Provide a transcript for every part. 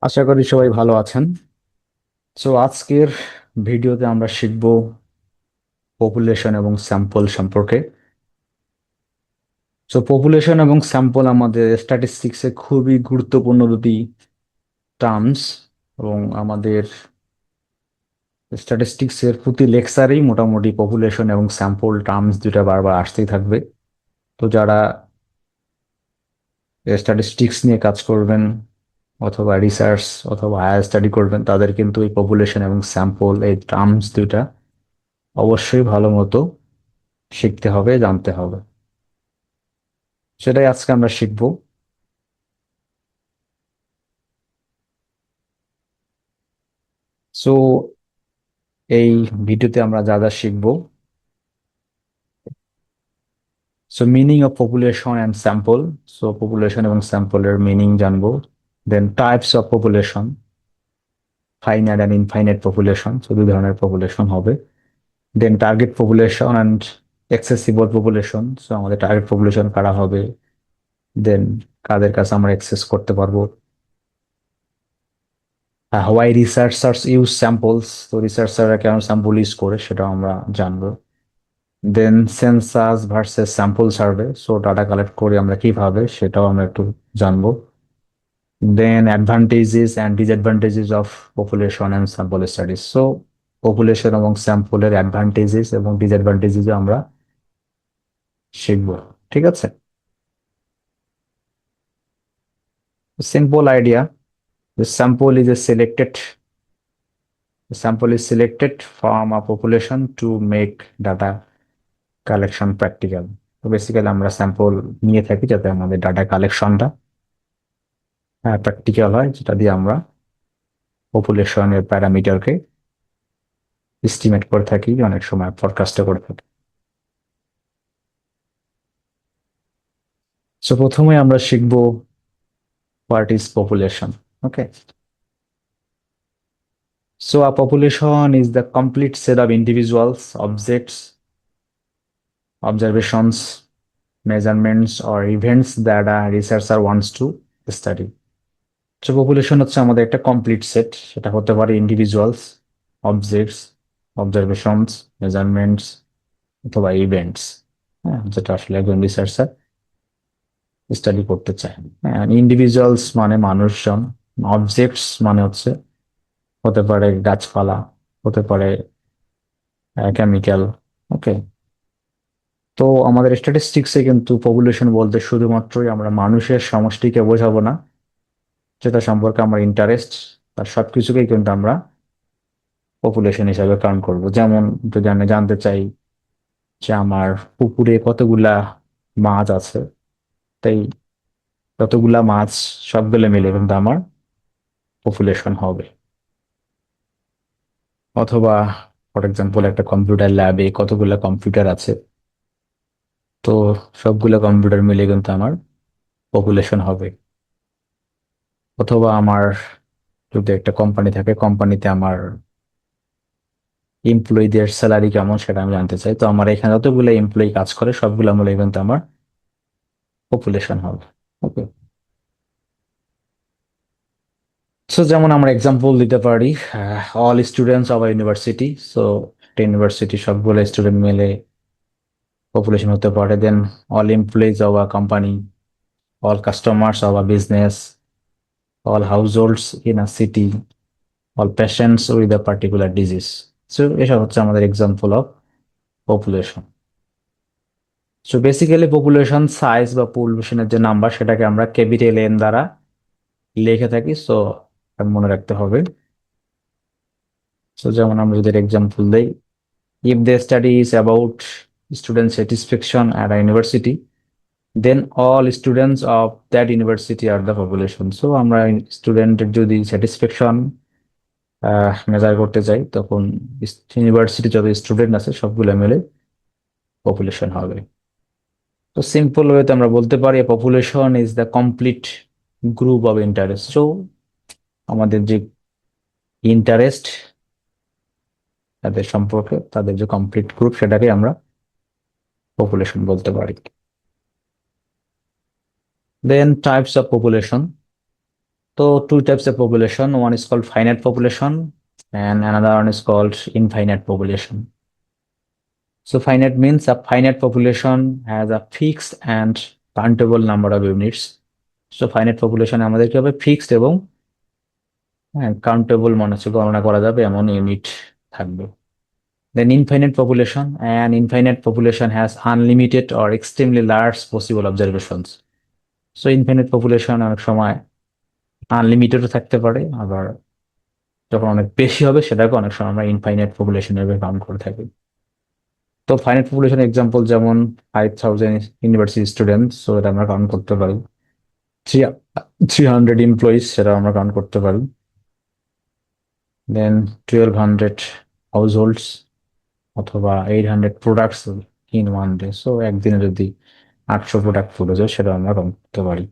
আশা করি সবাই ভালো আছেন। আজকের ভিডিওতে আমরা শিখব পপুলেশন এবং স্যাম্পল সম্পর্কে। পপুলেশন এবং স্যাম্পল আমাদের স্ট্যাটিস্টিক্সে খুবই গুরুত্বপূর্ণ দুটি টার্মস, এবং আমাদের স্ট্যাটিস্টিক্সের প্রতি লেকচারেই মোটামুটি পপুলেশন এবং স্যাম্পল টার্মস দুটা বারবার আসতেই থাকবে। তো যারা স্ট্যাটিস্টিক্স নিয়ে কাজ করবেন অথবা রিসার্চ অথবা হায়ার স্টাডি করবেন, তাদের কিন্তু এই পপুলেশন এবং স্যাম্পল এই টার্মস দুটা অবশ্যই ভালো মতো শিখতে হবে, জানতে হবে। সেটাই আজকে আমরা শিখব। সো এই ভিডিওতে আমরা যা যা শিখব: meaning of population and sample. Population এবং স্যাম্পলের মিনিং জানবো। Then types of population, finite and infinite population, দুই ধরনের পপুলেশন হবে। Then target population and accessible population, আমাদের টার্গেট পপুলেশন কারা হবে, দেন কাদের কাছে আমরা অ্যাক্সেস করতে পারবো। হোয়াই রিসার্চার্স ইউজ স্যাম্পলস, রিসার্চাররা কেন স্যাম্পল ইউজ করে সেটাও আমরা জানবো। Then census versus sample survey, data collect করি আমরা কিভাবে সেটাও আমরা একটু জানবো। দেন advantages and disadvantages of population and sample studies. Population এবং স্যাম্পলের অ্যাডভান্টেজেস এবং ডিসঅ্যাডভান্টেজেস আমরা শিখবো। ঠিক আছে, simple idea: sample is a selected from a population to make data collection practical. Basically আমরা স্যাম্পল নিয়ে থাকি যাতে আমাদের ডাটা কালেকশনটা প্র্যাকটিক্যাল হয়, যেটা দিয়ে আমরা পপুলেশনের প্যারামিটারকে এস্টিমেট করে থাকি, অনেক সময় ফরকাস্টও করে থাকি। প্রথমে আমরা শিখব what is population. Okay, a population is the complete set of individuals, objects, observations, measurements or events that a researcher wants to study. Population হচ্ছে আমাদের একটা কমপ্লিট সেট, সেটা হতে পারে ইন্ডিভিজুয়ালস, অবজেক্টস, অবজারভেশনস, মেজারমেন্টস অথবা ইভেন্টস। হ্যাঁ, যেটা আসলে একজন রিসার্চার স্টাডি করতে চায়। হ্যাঁ, ইন্ডিভিজুয়ালস মানে মানুষজন, অবজেক্টস মানে হতে পারে গাছপালা, হতে পারে কেমিক্যাল। ওকে, তো আমাদের স্ট্যাটিস্টিক্সে কিন্তু পপুলেশন বলতে শুধুমাত্রই আমরা মানুষের সমষ্টিকে বোঝাবো না, যেটা সম্পর্কে আমার ইন্টারেস্ট, তার সবকিছুকেই কিন্তু আমরা পপুলেশন হিসাবে কাউন্ট করব। যেমন যদি আমি জানতে চাই যে আমার পুকুরে কতগুলা মাছ আছে, তাই যতগুলা মাছ সবগুলো মিলে কিন্তু আমার পপুলেশন হবে। অথবা ফর এক্সাম্পল একটা কম্পিউটার ল্যাবে কতগুলা কম্পিউটার আছে, তো সবগুলো কম্পিউটার মিলে কিন্তু আমার পপুলেশন হবে। অথবা আমার যদি একটা কোম্পানি থাকে, কোম্পানিতে আমার এমপ্লয়ীদের স্যালারি কেমন সেটা আমি জানতে চাই, তো আমার এখানে যতগুলো এমপ্লয়ি কাজ করে সবগুলো মিলে কিন্তু আমার পপুলেশন হবে। ওকে, যেমন আমরা এক্সাম্পল দিতে পারি, অল স্টুডেন্টস অফ ইউনিভার্সিটি। একটা ইউনিভার্সিটি সবগুলো স্টুডেন্ট মিলে পপুলেশন হতে পারে। Then all employees of a company, all customers of a business, all households in a city, all patients with a particular disease. এসব হচ্ছে আমাদের example of population. Basically population size বা পপুলেশনের যে number সেটাকে আমরা ক্যাপিটাল এন দ্বারা লিখে থাকি। মনে রাখতে হবে। যেমন আমরা যদি এক্সাম্পল দেই, if the study is about student satisfaction at a university, then all students of that university are the population. আমরা স্টুডেন্টের যদি স্যাটিসফ্যাকশন মেজার করতে চাই, তখন ইউনিভার্সিটি যত স্টুডেন্ট আছে সবগুলো মিলে পপুলেশন হবে। তো সিম্পল ওয়েতে আমরা বলতে পারি population is the complete group of interest. আমাদের যে ইন্টারেস্ট তাদের সম্পর্কে, তাদের যে কমপ্লিট গ্রুপ, সেটাকে আমরা পপুলেশন বলতে পারি। Then types of population. So two types of population. One is called finite population and another one is called infinite population. So finite means a finite population has a fixed and countable number of units. So finite population আমাদের কি হবে fixed এবং countable মনে হচ্ছে গণনা করা যাবে এমন ইউনিট থাকবে। Then infinite population, and infinite population has unlimited or extremely large possible observations. So infinite population অনেক সময় আনলিমিটেডও থাকতে পারে, আবার যখন অনেক বেশি হবে সেটাকে অনেক সময় আমরা ইনফাইনাইট পপুলেশন হিসেবে কাউন্ট করে থাকি। তো ফাইনাইট পপুলেশন এক্সাম্পল যেমন 5,000 ইউনিভার্সিটি স্টুডেন্ট, সো এটা আমরা কাউন্ট করতে পারি। 300 এমপ্লয়িজ, সেটা আমরা কাউন্ট করতে পারি। দেন 1200 হাউস হোল্ডস অথবা 800 products in one day, so একদিনে যদি 800 প্রোডাক্ট ফুল যায় সেটা আমরা কাউন্ট করতে পারি।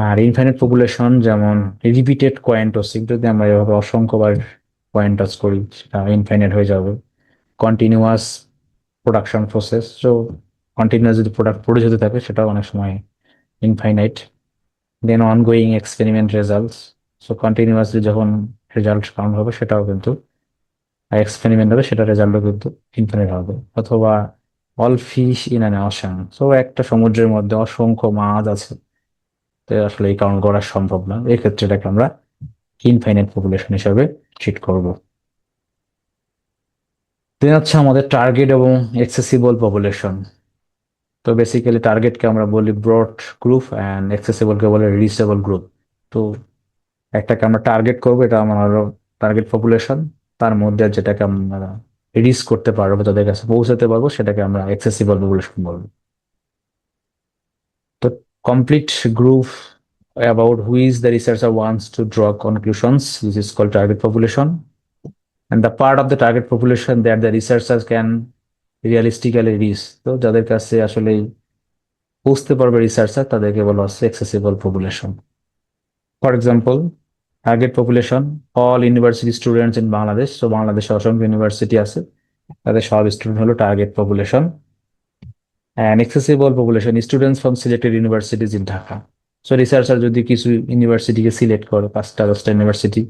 আর ইনফাইনাইট পপুলেশন যেমন রিপিটেড কয়েন টসিং, যদি আমরা এভাবে অসংখ্যবার কয়েন টস করি সেটা ইনফাইনাইট হয়ে যাবে। Continuous production process, so continuous যদি প্রোডাক্ট পড়ে যেতে থাকে সেটাও অনেক সময় infinite. Then ongoing experiment results, so continuously যখন রেজাল্ট কাউন্ট হবে সেটাও কিন্তু এক্সপেরিমেন্ট হবে, সেটা রেজাল্টও কিন্তু ইনফাইনাইট হবে। অথবা all fish in an ocean, so একটা সমুদ্রের মধ্যে অসংখ্য মাছ আছে, তো আসলে এই কাউন্ট করা সম্ভব না, এক্ষেত্রে এটাকে আমরা ইনফাইনাইট পপুলেশন হিসাবে ট্রিট করব। দেন হচ্ছে আমাদের টার্গেট এবং এক্সেসিবল পপুলেশন। তো বেসিক্যালি টার্গেটকে আমরা বলি ব্রড গ্রুপ অ্যান্ড এক্সেসিবলকে বলে রিচেবল গ্রুপ। তো একটাকে আমরা টার্গেট করবো, এটা আমার টার্গেট পপুলেশন, তার মধ্যে যেটাকে আমরা রিচ করতে পারবো, তাদের কাছে পৌঁছাতে পারবো, সেটাকে আমরা এক্সেসিবল পপুলেশন বলবো। তো complete group about which the researcher wants to draw conclusions, this is called target population, and the part of the target population that the researchers can realistically reach, তো যাদের কাছে আসলে বুঝতে পারবে রিসার্চার, তাদেরকে বলা হচ্ছে accessible population. For example, target population all university students in Bangladesh, তো বাংলাদেশে অসংখ্য ইউনিভার্সিটি আছে, তাদের সব স্টুডেন্ট হলো target population. And accessible population students from selected universities in Dhaka, so researcher যদি কিছু ইউনিভার্সিটিকে সিলেক্ট করে, 5টা 10টা ইউনিভার্সিটি,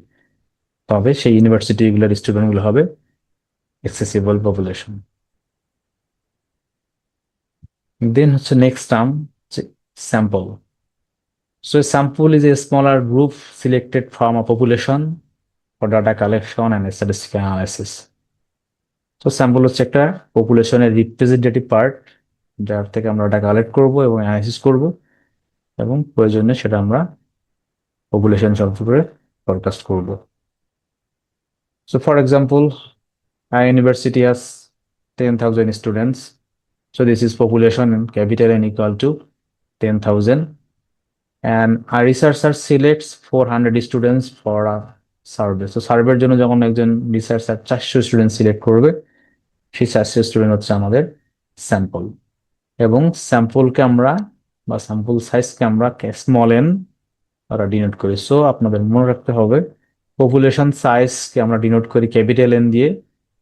তবে সেই ইউনিভার্সিটিগুলোর স্টুডেন্টগুলো হবে অ্যাক্সেসিবল পপুলেশন। দেন হচ্ছে next term sample. So a sample is a smaller group selected from a population for data collection and statistical analysis. So sample হচ্ছে একটা পপুলেশনের রিপ্রেজেন্টেটিভ পার্ট, যার থেকে আমরা ডাটা কালেক্ট করব এবং অ্যানালাইসিস করব, এবং প্রয়োজনে সেটা আমরা পপুলেশন সম্পর্কে ফরকাস্ট করব। So for example, a university has 10,000 students. So this is population in capital N equal to 10,000. And a researcher selects 400 students for a survey. তো সার্ভের জন্য যখন একজন রিসার্চার 400 স্টুডেন্ট সিলেক্ট করবে, সেই 400 স্টুডেন্ট হচ্ছে আমাদের স্যাম্পল। এবং স্যাম্পলকে আমরা বা স্যাম্পল সাইজকে আমরা স্মল এন ওরা ডিনোট করি। সো আপনাদের মনে রাখতে হবে, পপুলেশন সাইজকে আমরা ডিনোট করি ক্যাপিটাল এন দিয়ে,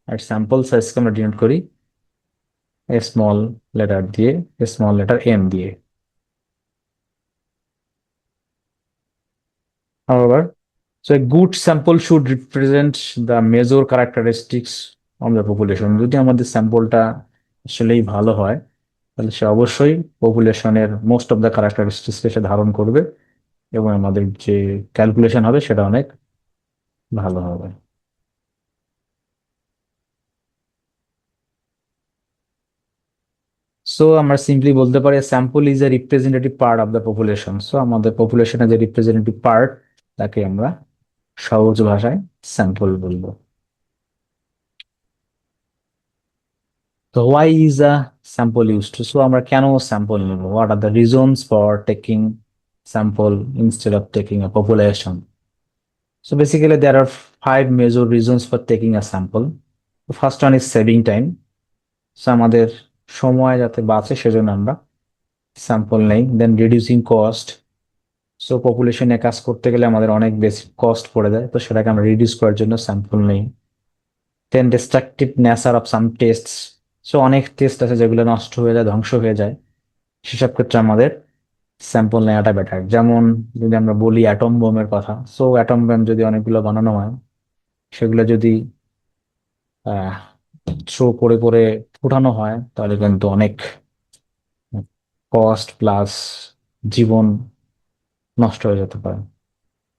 আর স্যাম্পল সাইজকে আমরা ডিনোট করি স্মল লেটার দিয়ে, স্মল লেটার এম দিয়ে। However, so a good sample should represent the major characteristics of the population. যদি আমাদের স্যাম্পলটা আসলেই ভালো হয়, তাহলে সে অবশ্যই পপুলেশনের মোস্ট অফ দ্য ক্যারেক্টারিস্টিক্সকে সে ধারণ করবে, এবং আমাদের যে ক্যালকুলেশন হবে সেটা অনেক ভালো হবে। সো আমরা সিম্পলি বলতে পারি sample is a representative part of the population. So আমাদের পপুলেশনের যে রিপ্রেজেন্টেটিভ পার্ট, তাকে আমরা সহজ ভাষায় স্যাম্পল বলবো। তো why is a sample used? So আমরা কেন স্যাম্পল নেব? What are the reasons for taking sample instead of taking a population? So basically there are 5 major reasons for taking a sample. The first one is saving time. So আমাদের সময় যাতে বাঁচে সেজন্য আমরা sample নেই। দেন reducing cost, so পপুলেশনে কাজ করতে গেলে আমাদের অনেক বেশি কস্ট পড়ে যায়, তো সেটাকে আমরা রিডিউস করার জন্য স্যাম্পল নেই। Then destructive nature of some test, so অনেক টেস্ট আছে যেগুলো নষ্ট হয়ে যায়, ধ্বংস হয়ে যায়, সেসব ক্ষেত্রে আমাদের স্যাম্পল নেওয়াটা বেটার। যেমন যদি আমরা বলি অ্যাটম বোমের কথা, সো অ্যাটম বোম যদি অনেকগুলো বানানো হয়, সেগুলো যদি থ্রো করে করে ফুটানো হয়, তাহলে কিন্তু অনেক কস্ট প্লাস জীবন নষ্ট হয়ে যেতে পারে।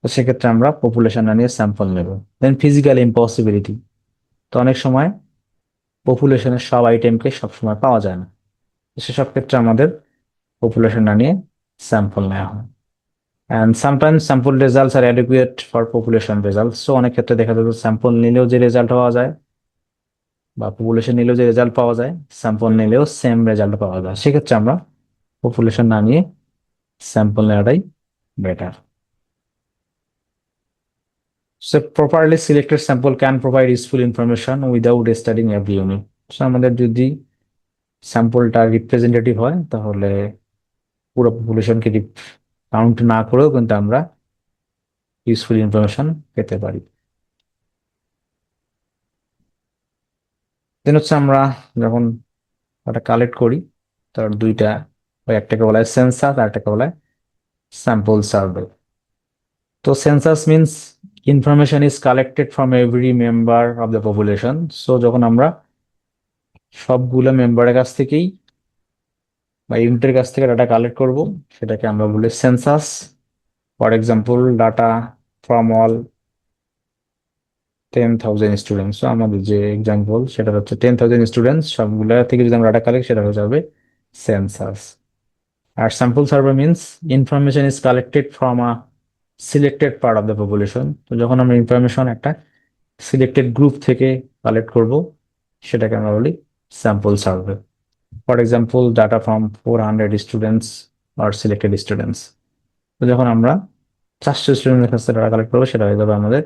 তো সেক্ষেত্রে আমরা পপুলেশন নিয়ে স্যাম্পল নেব। দেন ফিজিক্যাল ইম্পসিবিলিটি, তো অনেক সময় পপুলেশনের সব আইটেমকে সবসময় পাওয়া যায় না। তো সেসব ক্ষেত্রে আমাদের পপুলেশন নিয়ে স্যাম্পল নেওয়া হয়। And sometimes sample results are adequate for population results. So অনেক ক্ষেত্রে দেখা যায় স্যাম্পল নিলেও যে রেজাল্ট পাওয়া যায়, বা পপুলেশন নিলেও যে রেজাল্ট পাওয়া যায়, স্যাম্পল নিলেও সেম রেজাল্ট পাওয়া যায়। সেক্ষেত্রে আমরা পপুলেশন না নিয়ে স্যাম্পল নেওয়াটাই better. So properly selected sample can provide useful information without studying every unit. So আমাদের যদি স্যাম্পলটা রিপ্রেজেন্টেটিভ হয়, তাহলে পুরো পপুলেশনকে কাউন্ট না করেও কিন্তু আমরা ইউজফুল ইনফরমেশন পেতে পারি। দেন হচ্ছে আমরা যখন একটা কালেক্ট করি, তার দুইটা, ওই একটাকে বলা হয় সেন্সাস আর একটাকে বলা হয় স্যাম্পল সার্ভে। তো census means information is collected from every member of the population. So যখন আমরা সবগুলো মেম্বারের কাছ থেকেই বা ইউনিটের কাছ থেকে ডাটা কালেক্ট করব, সেটাকে আমরা বলি census. For example, data from all 10,000 students. আমাদের যে এক্সাম্পল সেটা হচ্ছে 10,000 স্টুডেন্টস, সবগুলা থেকে যদি আমরা ডাটা কালেক্ট, সেটা হয়ে যাবে সেন্সাস। আর sample survey means information is collected from a selected part of the population. তো যখন আমরা ইনফরমেশন একটা সিলেক্টেড গ্রুপ থেকে কালেক্ট করব, সেটাকে আমরা বলি sample survey. For example, data from 400 students are selected students. তো যখন আমরা 400 স্টুডেন্টের কাছ থেকে ডাটা কালেক্ট করবো, সেটা হয়ে যাবে আমাদের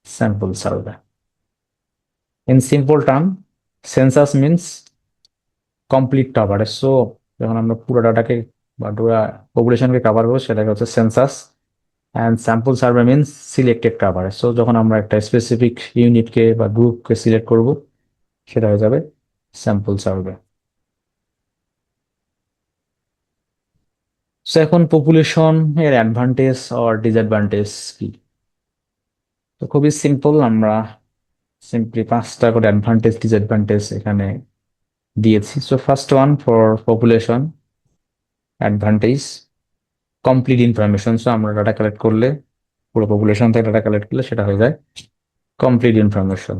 sample survey. In simple term, census means complete coverage. So যখন আমরা পুরো ডাটাকে বা পুরো পপুলেশনকে কাভার করবো, সেটাকে হচ্ছে census. And sample survey means selected coverage. So যখন আমরা একটা স্পেসিফিক ইউনিটকে বা গ্রুপকে সিলেক্ট করব, সেটা হয়ে যাবে স্যাম্পল সার্ভে। সো এখন পপুলেশন এর অ্যাডভান্টেজ আর ডিসঅ্যাডভান্টেজ কি? তো খুবই সিম্পল, আমরা সিম্পলি 5টা করে অ্যাডভান্টেজ ডিসঅ্যাডভান্টেজ এখানে দিয়েছি। So first one for population advantage, complete information. So আমরা ডাটা কালেক্ট করলে, পুরো পপুলেশন থেকে ডাটা কালেক্ট করলে, সেটা হয়ে যায় complete information.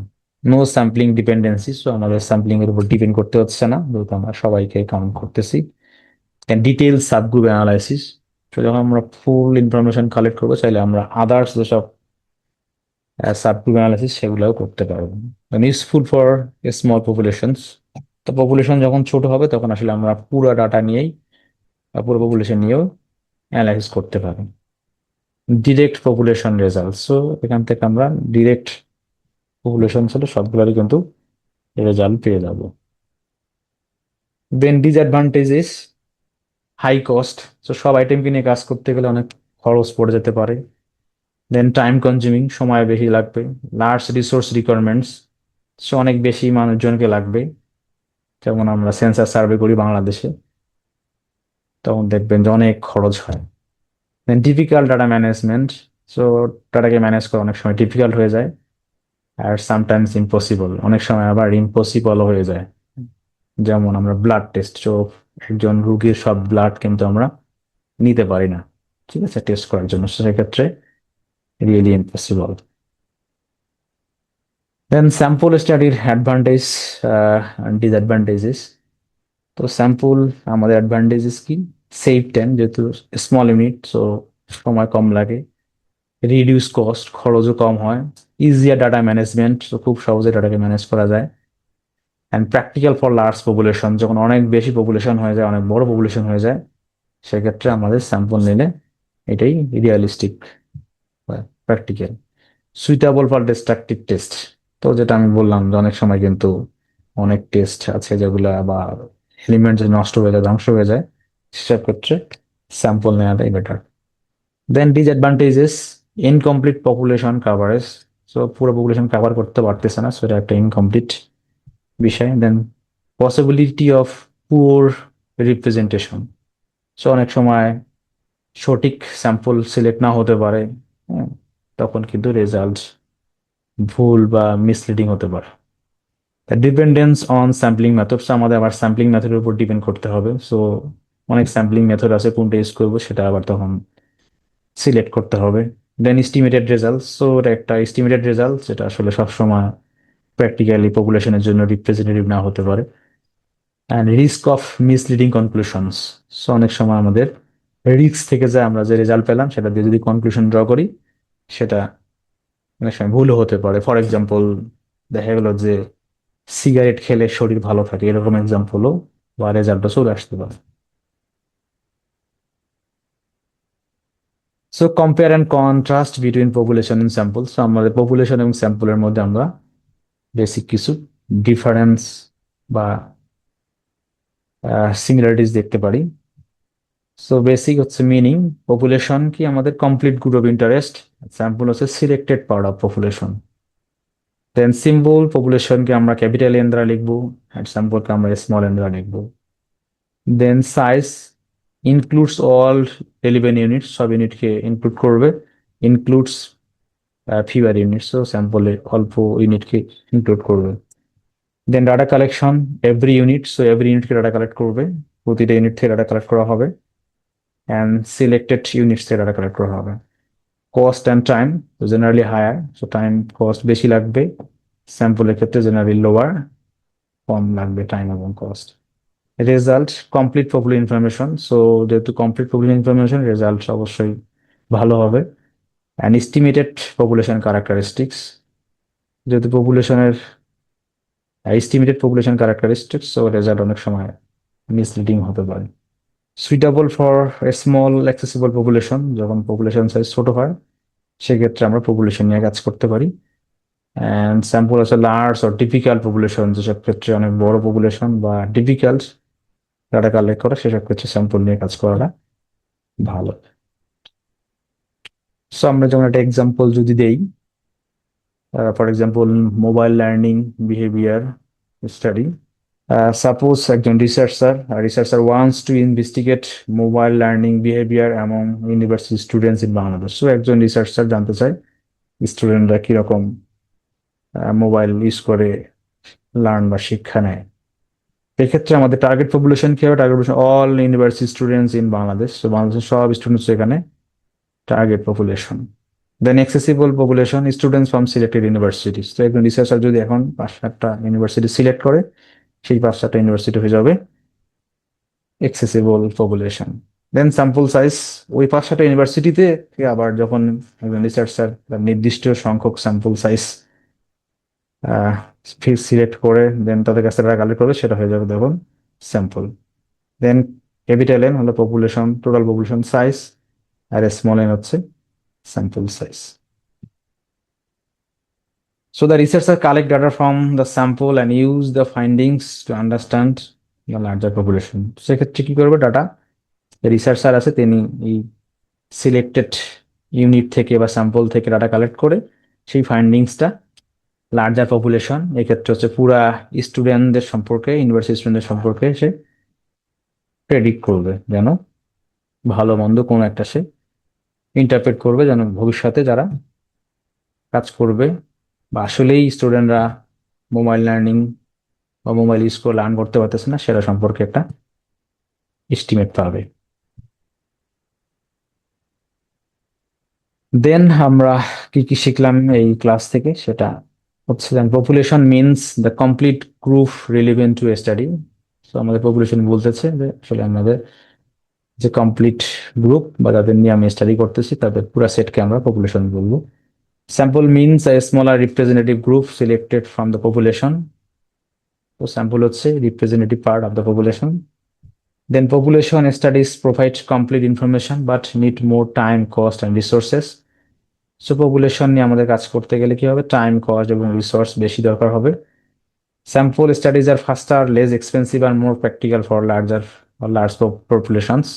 No sampling dependency, so আমাদের স্যাম্পলিং এর উপর ডিপেন্ড করতে হচ্ছে না, যেহেতু আমরা সবাইকে কাউন্ট করতেছি। ডিটেল সাবগ্রুপ অ্যানালাইসিস, তো যখন আমরা ফুল ইনফরমেশন কালেক্ট করবো, চাইলে আমরা আদার্স যেসব সাবগ্রুপ অ্যানালাইসিস সেগুলোও করতে পারবো। ইউজফুল ফর স্মল পপুলেশনস, তো পপুলেশন যখন ছোট হবে, তখন আসলে আমরা পুরো ডাটা নিয়েই বা পুরো পপুলেশন নিয়েও অ্যানালাইসিস করতে পারি। ডিরেক্ট পপুলেশন রেজাল্ট, সো এখান থেকে আমরা ডিরেক্ট পপুলেশন ছিল সবগুলোরই কিন্তু রেজাল্ট পেয়ে যাব। দেন ডিসঅ্যাডভান্টেজেস, হাই কস্ট। তো সব আইটেমকে নিয়ে কাজ করতে গেলে অনেক খরচ পড়ে যেতে পারে। দেন টাইম কনজিউমিং, সময় বেশি লাগবে। লার্জ রিসোর্স রিকোয়ারমেন্টস, সো অনেক বেশি মানুষজনকে লাগবে। যেমন আমরা সেন্সাস সার্ভে করি বাংলাদেশে, তখন দেখবেন যে অনেক খরচ হয়। দেন ডিফিকাল্ট ডাটা ম্যানেজমেন্ট, সো ডাটাকে ম্যানেজ করা অনেক সময় ডিফিকাল্ট হয়ে যায়। আর সামটাইমস ইম্পসিবল, অনেক সময় আবার ইম্পসিবল হয়ে যায়। যেমন আমরা ব্লাড টেস্ট, তো একজন রুগীর সব ব্লাড কিন্তু আমরা নিতে পারি না, ঠিক আছে, টেস্ট করার জন্য। সেক্ষেত্রে রিয়েলি ইম্পসিবল। দেন স্যাম্পল স্টাডির অ্যাডভান্টেজ ডিসঅ্যাডভান্টেজেস। তো স্যাম্পল আমাদের অ্যাডভান্টেজেস কি? সেভ টাইম, যেহেতু স্মল ইউনিট, সো সময় কম লাগে। রিডিউস কস্ট, খরচও কম হয়। ইজিয়ার ডাটা ম্যানেজমেন্ট, তো খুব সহজে ডাটাকে ম্যানেজ করা যায়। And practical for large population, যখন অনেক বেশি পপুলেশন হয়ে যায়, অনেক বড় পপুলেশন হয়ে যায়, সেক্ষেত্রে আমাদের স্যাম্পল নিলে এটাই realistic, practical. Suitable for destructive test, তো যেটা আমি বললাম যে অনেক সময় কিন্তু অনেক টেস্ট আছে যেগুলা বা এলিমেন্ট যদি নষ্ট হয়ে যায়, ধ্বংস হয়ে যায়, সেসব ক্ষেত্রে স্যাম্পল নেওয়াটাই better. Then disadvantages, incomplete population coverage. So পুরো পপুলেশন কাভার করতে পারতেছে না, সেটা একটা ইনকমপ্লিট বিষয়। Then possibility of poor representation, so অনেক সময় সঠিক স্যাম্পল সিলেক্ট না হতে পারে। হ্যাঁ, তখন কিন্তু রেজাল্ট ভুল বা মিসলিডিং হতে পারে। ডিপেন্ডেন্স অন স্যাম্পলিং মেথডস, আমাদের আবার স্যাম্পলিং মেথডের উপর ডিপেন্ড করতে হবে। সো অনেক স্যাম্পলিং মেথড আছে, কোনটা ইউজ করবো সেটা আবার তখন সিলেক্ট করতে হবে। দেন এস্টিমেটেড রেজাল্ট, সো একটা এস্টিমেটেড রেজাল্ট যেটা আসলে সবসময় প্র্যাকটিক্যালি পপুলেশনের জন্য রিপ্রেজেন্টেটিভ না হতে পারে। And risk of misleading conclusions, so অনেক সময় আমাদের রিস্ক থেকে যে আমরা যে রেজাল্ট পেলাম সেটা দিয়ে যদি কনক্লুশন ড্র করি, সেটা অনেক সময় ভুলও হতে পারে। ফর এক্সাম্পল, দেখা গেল যে সিগারেট খেলে শরীর ভালো থাকে, এরকম এক্সাম্পলও বা রেজাল্টও চলে আসতে পারে। So compare and contrast between population and sample, so আমাদের পপুলেশন এবং স্যাম্পলের মধ্যে আমরা বেসিক কিছু ডিফারেন্স বা সিমিলারিটিস দেখতে পারি। সো বেসিক হচ্ছে মিনিং, পপুলেশন কি আমাদের complete group of interest, sample হচ্ছে selected part of population. Then symbol, পপুলেশনকে আমরা ক্যাপিটাল এন দ্বারা লিখবো, আর স্যাম্পলকে আমরা স্মল এন দ্বারা লিখবো। Then size, includes all 11 unit, সব ইউনিটকে ইনক্লুড করবে। ইনক্লুডস ফিউয়ার ইউনিট, সো স্যাম্পলে অল্প ইউনিটকে ইনক্লুড করবে। Then data collection, every unit, so every ইউনিটকে ডাটা কালেক্ট করবে, প্রতিটা ইউনিট থেকে ডাটা কালেক্ট করা হবে। অ্যান্ড সিলেক্টেড ইউনিটস থেকে ডাটা কালেক্ট করা হবে। Cost and time, generally higher, so time cost বেশি লাগবে, স্যাম্পলের ক্ষেত্রে জেনারেলি লোয়ার, কম লাগবে টাইম এবং cost. Result, complete popular information, so যেহেতু কমপ্লিট পপুলার ইনফরমেশন, রেজাল্ট অবশ্যই ভালো হবে। অ্যান্ড এস্টিমেটেড পপুলেশন ক্যারেক্টারিস্টিক্স, যেহেতু পপুলেশনের estimated population characteristics, so result অনেক সময় মিসলিডিং হতে পারে। Suitable for small accessible population, যখন পপুলেশন সাইজ ছোট হয় সেক্ষেত্রে আমরা পপুলেশন নিয়ে কাজ করতে পারি। অ্যান্ড স্যাম্পল আছে লার্জ অর ডিফিকাল্ট পপুলেশন, যেসব ক্ষেত্রে অনেক বড় পপুলেশন বা ডিফিকাল্ট ডাটা কালেক্ট করা, সেসব ক্ষেত্রে স্যাম্পল নিয়ে কাজ করাটা ভালো। সো আমরা যেমন একটা এক্সাম্পল যদি দেই, for example mobile learning behaviour study. Suppose একজন researcher wants to investigate mobile learning behaviour among university students in Bangladesh. So একজন রিসার্চার জানতে চায় স্টুডেন্টরা কিরকম মোবাইল ইউজ করে লার্ন বা শিক্ষা নেয়। এক্ষেত্রে আমাদের টার্গেট পপুলেশন কি হবে? Target population all university students in Bangladesh, তো বাংলাদেশের সব স্টুডেন্টস এখানে target population. Then accessible population, students from selected universities, তো একজন রিসার্চার যদি এখন 5-7টা ইউনিভার্সিটি সিলেক্ট করে, সেই 5-7টা ইউনিভার্সিটি হয়ে যাবে অ্যাক্সেসিবল পপুলেশন। দেন স্যাম্পল সাইজ, ওই 5-7টা ইউনিভার্সিটিতে আবার যখন একজন রিসার্চার নির্দিষ্ট সংখ্যক স্যাম্পল সাইজ সিলেক্ট করে দেন তাদের কাছ থেকে কালেক্ট করবে, সেটা হয়ে যাবে তখন স্যাম্পল। দেন ক্যাপিটাল এন হলো পপুলেশন, টোটাল পপুলেশন সাইজ, আর স্মল এন হচ্ছে sample size. So the researcher collect data from the sample and use the findings to understand the larger population. সেক্ষেত্রে কি করবে? ডাটা রিসার্চার আছে, তিনি এই সিলেক্টেড ইউনিট থেকে বা স্যাম্পল থেকে ডাটা কালেক্ট করে সেই ফাইন্ডিংসটা লার্জার পপুলেশন, এক্ষেত্রে হচ্ছে পুরা স্টুডেন্টদের সম্পর্কে, ইউনিভার্সিটি স্টুডেন্টদের সম্পর্কে সে প্রেডিক্ট করবে, যেন ভালো মন্দ কোন একটা সে ইন্টারপ্রেট করবে, যেন ভবিষ্যতে যারা কাজ করবে বা আসলেই স্টুডেন্টরা মোবাইল লার্নিং বা মোবাইল ইউজ করে লার্ন করতে পারতেছে না, সেটা সম্পর্কে একটা এস্টিমেট পাবে। দেন আমরা কি কি শিখলাম এই ক্লাস থেকে, সেটা হচ্ছে population means the complete group relevant to study. তো আমাদের পপুলেশন বলতেছে যে আসলে আমাদের যে কমপ্লিট গ্রুপ বা যাদের নিয়ে আমি স্টাডি করতেছি তাদের পুরো সেটকে আমরা পপুলেশন বলবো। Sample means a smaller representative group selected from the population, তো স্যাম্পল হচ্ছে representative part of the population. Then population studies provide complete information but need more time, cost and resources. So population নিয়ে আমাদের কাজ করতে গেলে কি হবে? Time, cost এবং রিসোর্স বেশি দরকার হবে। Sample studies are faster, less expensive and more practical for larger or large populations.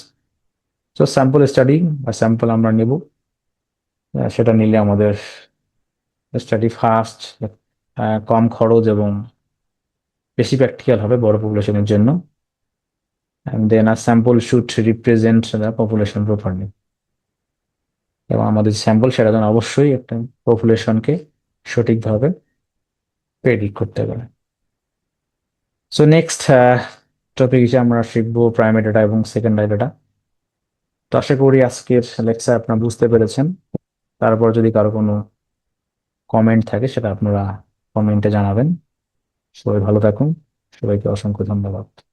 So sample study বা স্যাম্পল আমরা নেব, সেটা নিলে আমাদের স্টাডি ফাস্ট, কম খরচ এবং বেশি প্র্যাকটিক্যাল হবে বড় পপুলেশনের জন্য। and then a sample should represent the population properly. এবং আমাদের স্যাম্পল সেটা যেন অবশ্যই একটা পপুলেশনকে সঠিকভাবে প্রেডিক্ট করতে পারে। সো নেক্সট টপিক হিসেবে আমরা শিখবো প্রাইমারি ডাটা এবং সেকেন্ডারি ডাটা। তো আশা করি আজকের লেকচার আপনারা বুঝতে পেরেছেন। তারপর যদি কারো কোনো কমেন্ট থাকে সেটা আপনারা কমেন্টে জানাবেন। সবাই ভালো থাকুন, সবাইকে অসংখ্য ধন্যবাদ।